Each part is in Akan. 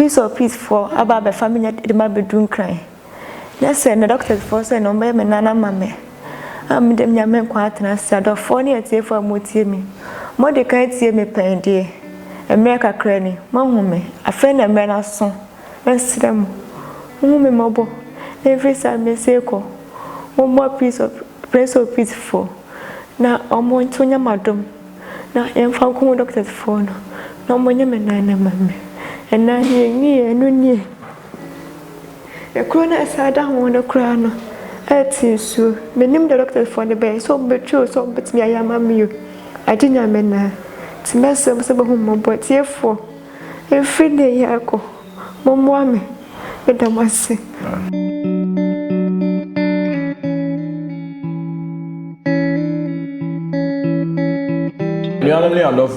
piece of peace for about the family the ma be dun cry na say the doctor for say no me nana mame am dem nyame kwa atena sado for ne atie for amotie mi mo de kan tie me pen de America krani mahume afa na me na so esrem mahume mobo every time me say ko more piece of peaceful na omo ntonya madom na emfa ko doctor for no na omo nyame nana mame ena ni enu ni e krona asada ho no kra no ati su menim the doctor for the bay so betro so betimi ayama mi ajinya me na timesem se bo mo botie fo every day yako momo ame edamase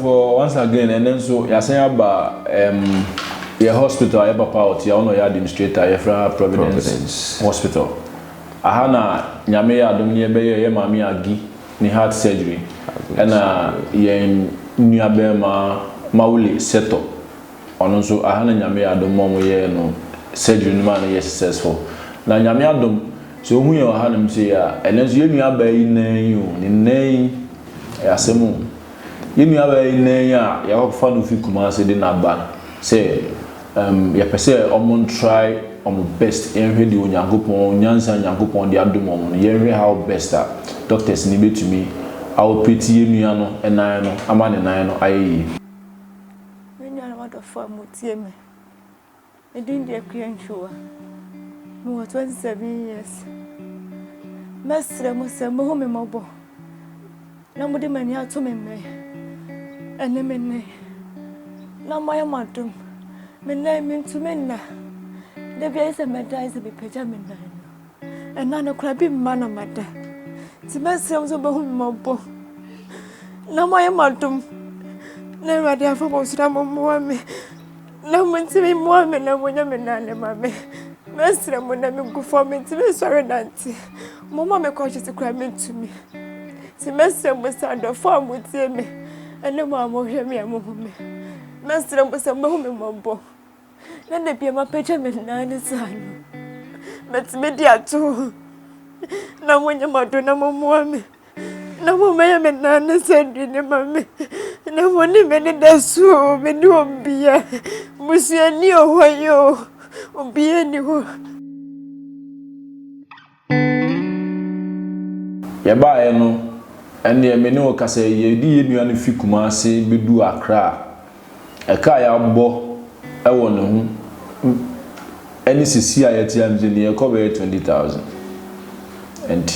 once again and then so you say about your hospital your papa out your no administrator your Providence Hospital ahana nyame ya adom ne be ye mami agi ni heart surgery na ye nuabe mauli seto ono so ahana nyame ya adom mo ye no surgery no man ye successful na nyame adom so hu ye ahana mse ya enenso ye nuaba yi nan yi ni nan asemu yemi aba inenya ya hofa no fi kuma se de na ba say ya pese omon try on best enhwe de onyankopon nyansa nyankopon de adom omon yenhwe how best doctors ni betumi awo peti yenua no enan no ama ne nan no ayeyi menua na wato for amotie me edin de kwianhwa mo 27 years mesre mo se mo me mobo na mo de mani ato me enemene na maya madum menna mintumena de bia se meda is be peja menna ena na kura bi mana mada ti mesem so behu mabo na maya madum na rade afa mo sura mo me na muntimi mo me na monya menna le mame mesre mo na me gufo me ti me sore danti mo ma me ko chiti kura mentumi ti mesre mo sa do fo amutie me ene mo amohwe me amohume mesre mo se mo me mabo na de bia ma pecha me na ni sanu met me dia tu na monya mado na mo me na mo me na ni sandi ni mame na mo ni me ni dasu me ni ombia musia ni ohoyo ombia ni ho ya ba eno ene me ne o kase ye di yenua no fi kuma ase bedu akra e ka ya bo e wo ne hu any sisi ayati amje ne e ko be 20,000 and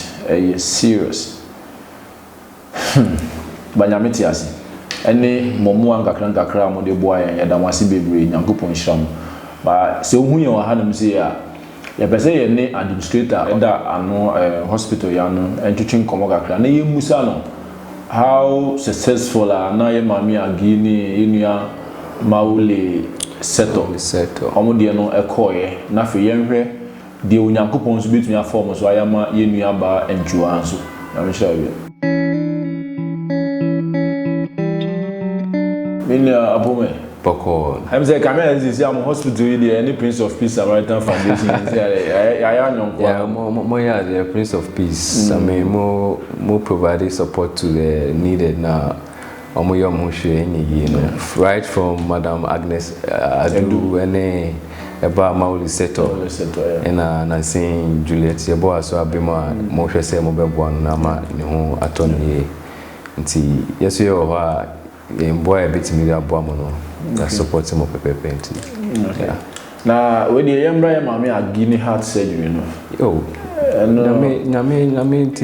serious banyameti ase ene momo ankakra mo de boa ya da wase bebre nyankopon hyiram ba se ohu ye wa hanam se ya pese ye ne administrator da ano hospital ya no entwetwe komo kakra na ye musa no how successful na ye mami agini yenua maule seto omo de no ekoye na fe yenhwe de onyankopon so betumi afom so ayama yenua ba entwua so na me sha wi minia abome Poko. I'm saying, come here, this is hospital. Any Prince of Peace Samaritan Foundation. Yeah, the Prince of Peace. I mean, more providing support to the needed now. Right from Madam Agnes Adu and Eba Mauli Seto and Nancy Juliet Yabo so Abima Moshe se Mobebwan Nama Niho Atoni. Yes, you are boy a bit media bomono. That supports him pepe. Yeah. Now, when the young Brian Mammy are guinea heart surgery, oh, Name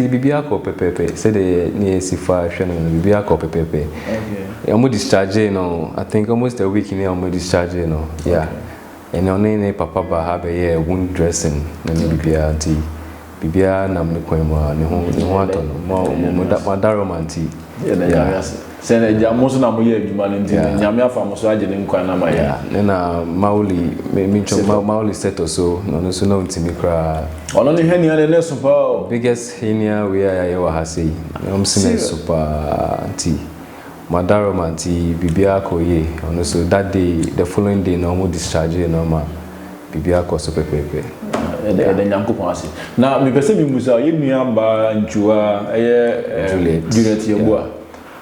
Bibiako pepe, said the near Sifa Shannon, Bibiako pepe. I'm discharged, I think almost a week in here, I'm discharged, yeah. And your name, Papa, have a year wound dressing, and Bibia tea. Bibia Namquema, Madaromanti. Yeah. Send a most of humanity, Yamia from Mosaji in Quanama. Nena Mauli, Mauli set or so, no sooner to me cry. Only Henny and a super biggest Henia we are Yohasi. I'm super tea. Madaroma nti bibia koye ono so that day the following day no mo discharge no ma bibia ko so pepepe the Nyankopon ase na me pese mi musa ye nua ba nchuwa Juliet Yeboah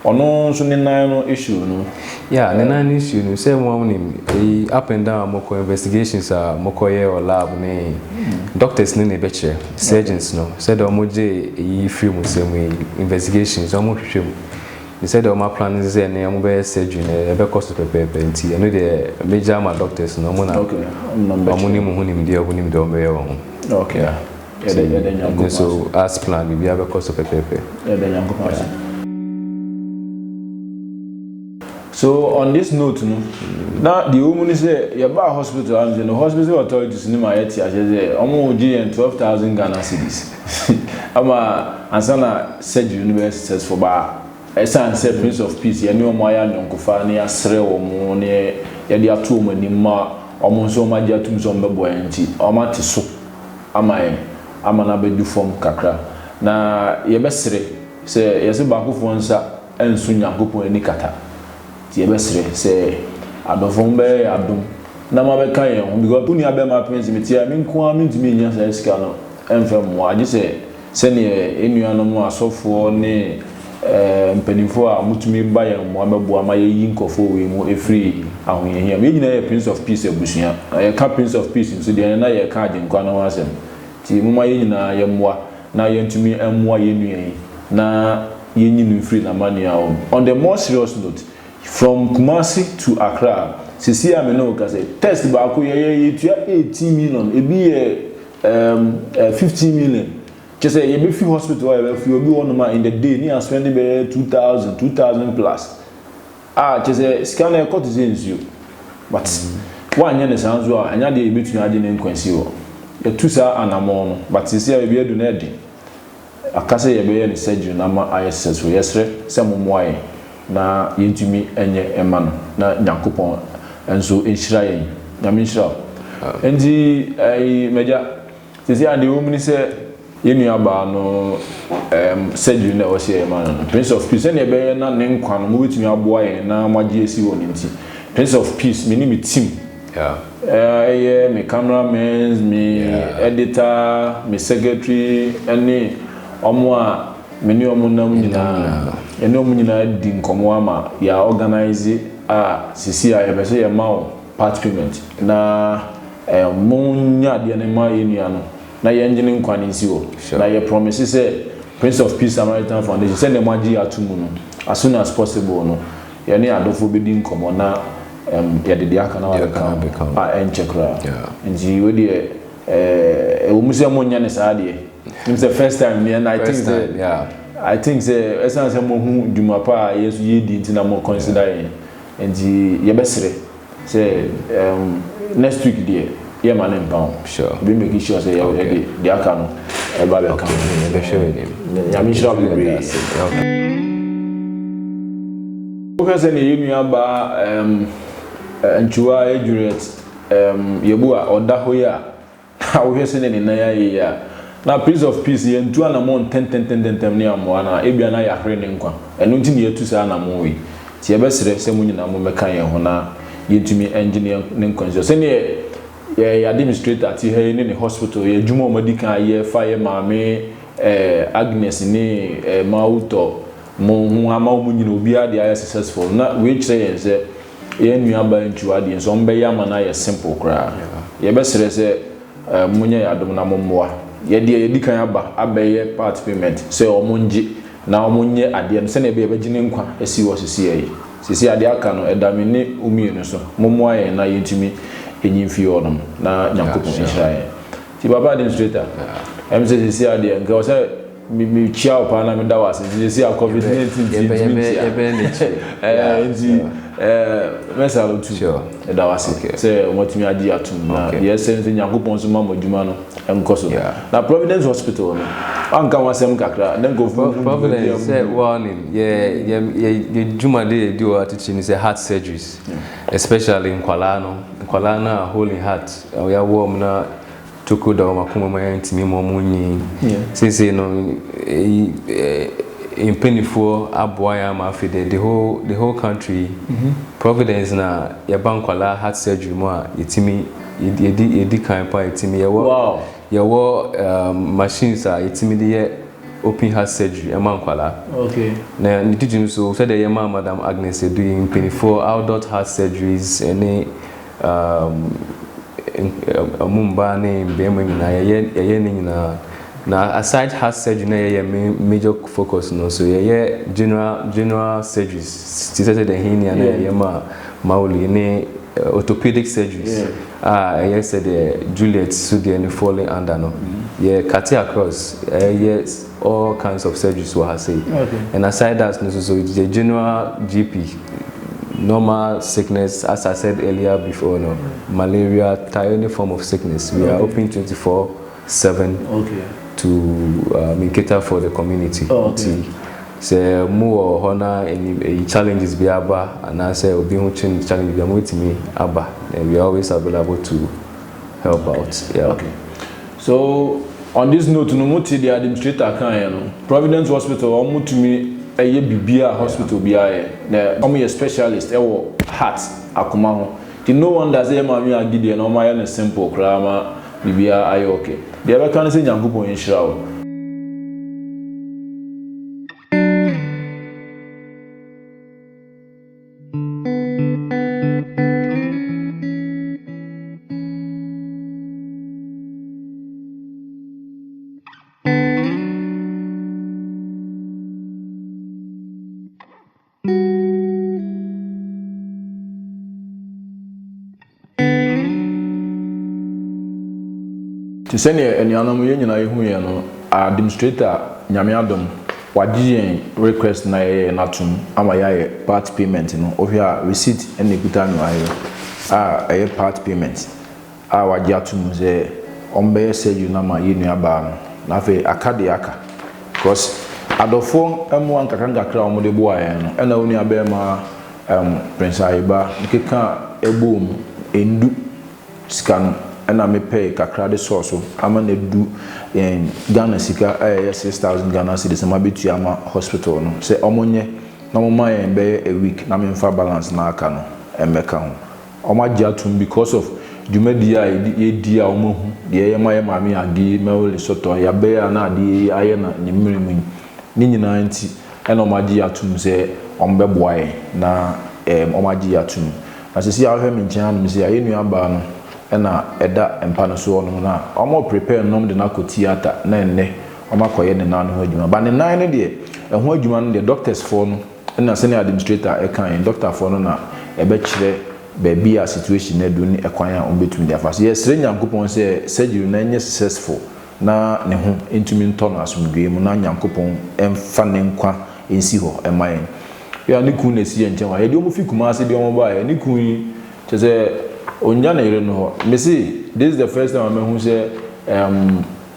ono so ne nan no issue no yeah ne nan issue no say mo ni up and down moko investigations are moko ye or lab ne doctors ne be che surgeons no said omo je yi free mu say investigations omo hwehwem. He said my plan is there na am be surgery na be cost pepe nti no the major ma doctors no mo na okay omo ni mo hunim dia omo nim de omo ye won okay yeah the Nyankopon so as plan we be cost pepe the Nyankopon ase. So on this note, now the woman say you buy hospital and the hospital authorities in my area say almost 12,000 Ghana cedis. Ama ansana said university for ba esan say Prince of Peace ye no mo ya nkonfa na ya sere wo mo ne ye de ato mo ni ma omo so ma je atum so mbebo enti o ma te so ama na bedu form kakra na ye besere say ye se ba kofo nsa ensu Nyankopon ani kata ti ebesere se adofon be adom na ma be kan ye ho because uni abe ma prince meti a min ko amin timi nya sa sika no enfem mo agi se ne enuano mo asofo ne mpanimfo a mutumi ba ye mo amebo ama ye yi nkofo we mu efri ahoyehia me nyina ye Prince of Peace ebusuya ye ka Prince of Peace so de na ye ka agenkwa na wasem ti mo ma ye nyina ye moa na ye ntumi emmoa ye nuan na ye nyinu free na mania on the more serious note from Kumasi to Accra sisi ameno ka say test ba ko ye 18 million e bi 15 million just say ye be free hospital ye be obi one ma in the day ni spend be 2000 plus just say scan e cost is you but one yen sounds well anya dey betu ade ne nkwansi wo ye tu sa anamo no but sisi e bi edu na edi akase ye be ye ni surgery na ma ISS we yesre se momoaye na yentumi enye emano na Nyankopon enso enhira yen nyame nhira endi meja sisi ade wo muni se yenu aba no surgery na wo se emano Prince of Peace na ebe na ne nkwa no mo betumi aboa yen na magye esi wo nti Prince of Peace me ni me team me cameraman me editor me secretary any omo a many omunam nyina ene omunyina di nkomo ama ya organize sisi a yebese ye ma part payment na munya de ne ma yenua no na ye engine nkwane nsi wo na ye promise say Prince of Peace Samaritan Foundation send them agi atumu no as soon as possible no ye ne adofo be di nkomo na ye de aka na wa ka enchekra nji we de omusia munya ne saade it's the first time me and I think say essence mo hu duma pa yesu yedi ntina mo consider and ye besere say next week there ye man in pound sure be make sure say ye the aka no e ba be come be sure ni ya mi sure be because ne yenu aba nchuwa Juliet Yeboah odaho ya wo hwese ne na ya na Prince of Peace ye ntu anamon 10 ne amwa na ebia na ya hre ne nkwa eno nti ne yetu sa anamon wi ti ebesere se munyina mo meka ye ho na yetumi engineer ne nkwa se ne ye administrator ti he ne hospital ye dwuma medical ye fire maame Agnes ne Mauto mo hu ama mo nyina obi ade ya successful na we kire ye se ye nua ba ntu ade so mbe ya ma na ye simple kra ye besere se munya ya dom na mo moa yedi kan aba abeye part payment say omonje na omonye ade no se na ebe begine nkwa esi wo sisi ade aka no edamene umienu so momoa ye na yetumi enyimfi onom na Nyankopon nhira ye ti baba administrator sisi ade nka o se mi chia opa na me da wase sisi a COVID-19 nti mesalo tu da wase se motumi adi atum na yese Nyankopon so ma modwuma no enkoso na Providence Hospital no anka wasem kakra den go Providence say warning ye juma dey do atichi ni say heart surgeries especially in Kwala na holy heart we are warm na tuko da makuma mayantimi mo munyi sisi no in Pennyfo, Abuaya, Mafide, the whole country, Providence na Yabankwala had surgery more, itimi, yedi kampa, itimi, wow. Yawo machines are itimi open heart surgery, Yamankwala. Okay. Now, did you so said the Yama Madam Agnes doing Pennyfo outdoor heart surgeries, any Mumba name, Bemin, now aside heart surgery, na major focus no so general surgeries. Still the hernia na mauli ne orthopedic surgeries. I said Juliet Sudia falling under no. Cut across. Yes, all kinds of surgeries what I say. Okay. And aside that, no so it's the general GP. Normal sickness, as I said earlier before, no malaria, any form of sickness. We are open 24/7. Okay. To cater for the community. Okay. So more honor any challenges be aba and I say obi hu challenge be mo me aba, and we are always available to help out. Yeah. Okay. So on this note, no muti the administrator kan no Providence Hospital omo to me eye bibia hospital bia na omo specialist e wo heart akoma ho. The no one that say ma me agide na omo ya simple krama bibia aye okay. The other can say Nyankopon inshira wo. To send any animal union, I know administrator Nyamiadom, Wajian request na natum, Amaya part payment, over receipt and Nikutano, a part payment. Our Jatum, the Ombe said you nama union bar, Nafe Akadiaka, because Adolfo M1 Kakanga crown the boy, and only a Bema Prince Aiba, Kika, a boom, in do scan. And I may pay Kakrade source. I'm going to do in Ghana Sika 6,000 Ghana cedis. I'm to Yama Hospital. Say, Omonye, no more and be a week. I'm in far balance na cano and Mecca. Oma Jatum because of Jumedia, dear Omo, the Yamaya Mammy, and the Mel Soto, Yabe, and the Ayana, Nimimin, Nini 90, and Omajiatum say, Ombeboy, na Omajiatum. As you see, I have in Chan, Missy, I knew about. Na eda empano so no na omo prepare nom de na ko theater na enne omo akoye ne na no adwuma ba ne nan ne de ho adwuma no de doctors for no na senior administrator e kan doctor for no na e be kire be bia situation na do ni ekwan a ombetumi de afase yes re Nyankopon se surgery na nye successful na ne ho entumi nto na asomdwe mu na Nyankopon emfa ne nkwa ensi ho emayen ya ne kun na si enchen wa ye de omo fi kuma ase de omo ba ye ne kun cheze Onyana ire no me see this is the first time I who say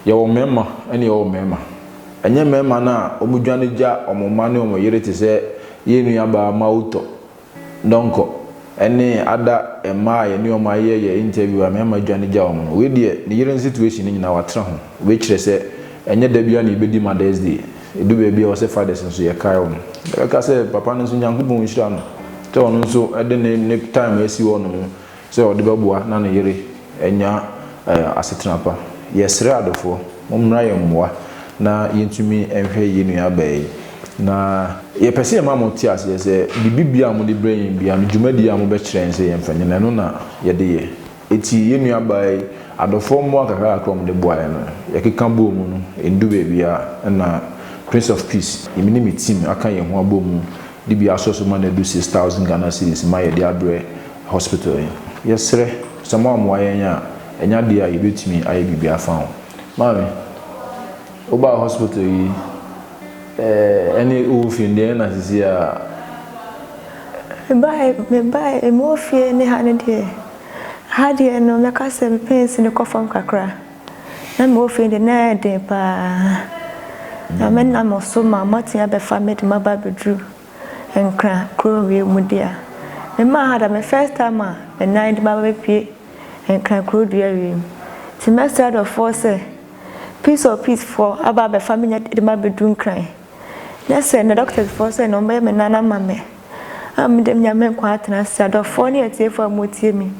your member any old member enye member na omudwane ja omoma ne omo yire te se ye nuaba mauto donko ene ada ema ye ne omo ye interview a member dwane ja omo we de ne yire situation nyina watra ho we kire se enye da bia na ibedi Mother's Day edu be bia o se fathers so ye kai omo e ka se papa no so Nyankopon nhira no te ono so ede ne time esi wo no so the babua na yere enya asetrapa yesre adofo momra yemwa na yentumi enhwe yenu abai na ye pese ma motias ye se bibia mo de brain bia no dwumadi a mo be kire nse yemfanye na no na ye de ye eti yenu abai adofo mo akaka akrom de boa ye no ye keka bo mu no endu bebia na Prince of Peace imini mi team aka ye ho abomu de bia so so man do 6,000 Ghana cedis ma ye de adre hospital yesre sama mo ayenya enya dia yebetimi aye bibia fa ho mami oba hospital yi any ofin de na sisia bye mo fie ne ha ne de ha de no me ka se pensi ne kofam kakra na mo fie de na de pa na men na mo so ma matia be fa me de ma ba bedru enkra kro we mu dia me ma had my first time and night ma be pie enkra kro dia we semester of force peace of peace for aba be family de ma bedru nkran Yes, and the doctor for say no me nana mame. Am dem nyame kwa atena sia do for ne atie for motie mi.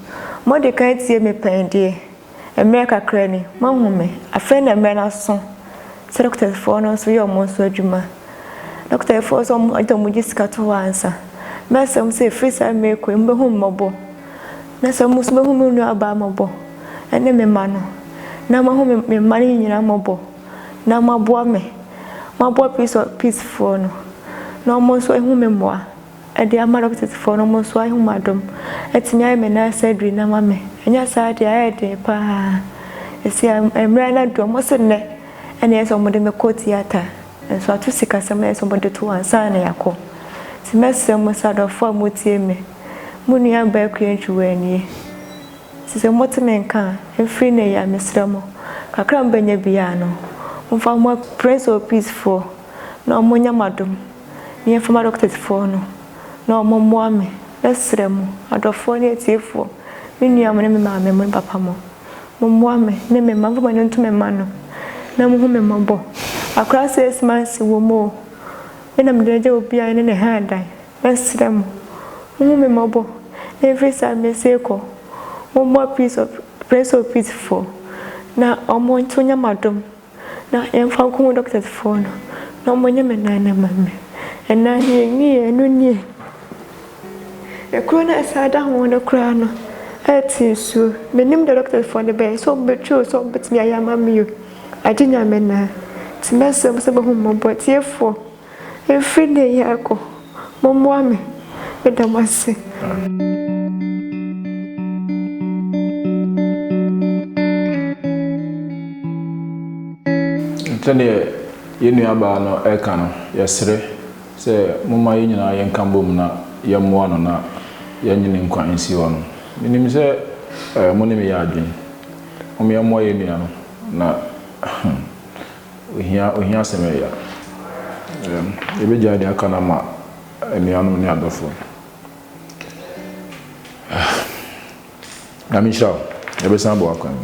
Mo de kan tie me pande. America krani, mahume, afa na me na so. Se doctor for no so yo mo so adwuma. Doctor for so mo ito mo gisika to wansa. Me sam say free say me ko mbe hu mmobo. Na sam mo so be hu nu aba mmobo. Ene me ma no. Na ma hu me ma ni nyina mmobo. Na ma boa me. Ma boa peaceful no. Na mo so hu me moa. E de ama doctor for no mo so hu madom. Etimi ay me na surgery na ma me. Enya sa de ay de pa. Esi emra na do mo se ne. Ene eso mo de me ko theater. Enso atu sika sam na eso mo de to ansa na yakọ. Ti mesem mo sa do for mo tie me. Mo nua ba kwenchu ani. Si se mo te menka, efri na ya mesra mo. Kakra mbanya bia no. Mfa mo prince of peaceful. Na mo nyamadom. Ni efama doctor for no. Na mo mo me. Esre mo. Adofo ni etiefo. Ni nua mo ne me ma me mo papa mo. Mo mo me ne me ma mfa no nto me ma no. Na mo hu me mabo. Akra 6 months wo mo. Ena mdeje obi an ne ha dan. Esre mo. Mo me mabo. Every time me say ko. Mo mo prince of peaceful. Na omo nto nyamadom. Na emfa ko doctor for no. Na mo nyame na na mame. Ena ni enu ni. E krona asada ho no kra no. Ati so menim the doctor for the bay so betro so betimi ayama miyo. Ajinya me na. Ti mesem se be hu mo botiefo. Every day yakọ. Mo mo ame. Bedamase. Tene yenu aba no eka no yesre se mumma yenyina yenka mbom na yemmoa no na yenyine nkwa ensi ho no minim se monim ya adwen yemmoa yenu no na ohia seme ya ebeja de aka na ma enuano ne adofo na mi shao ebe san bo akwan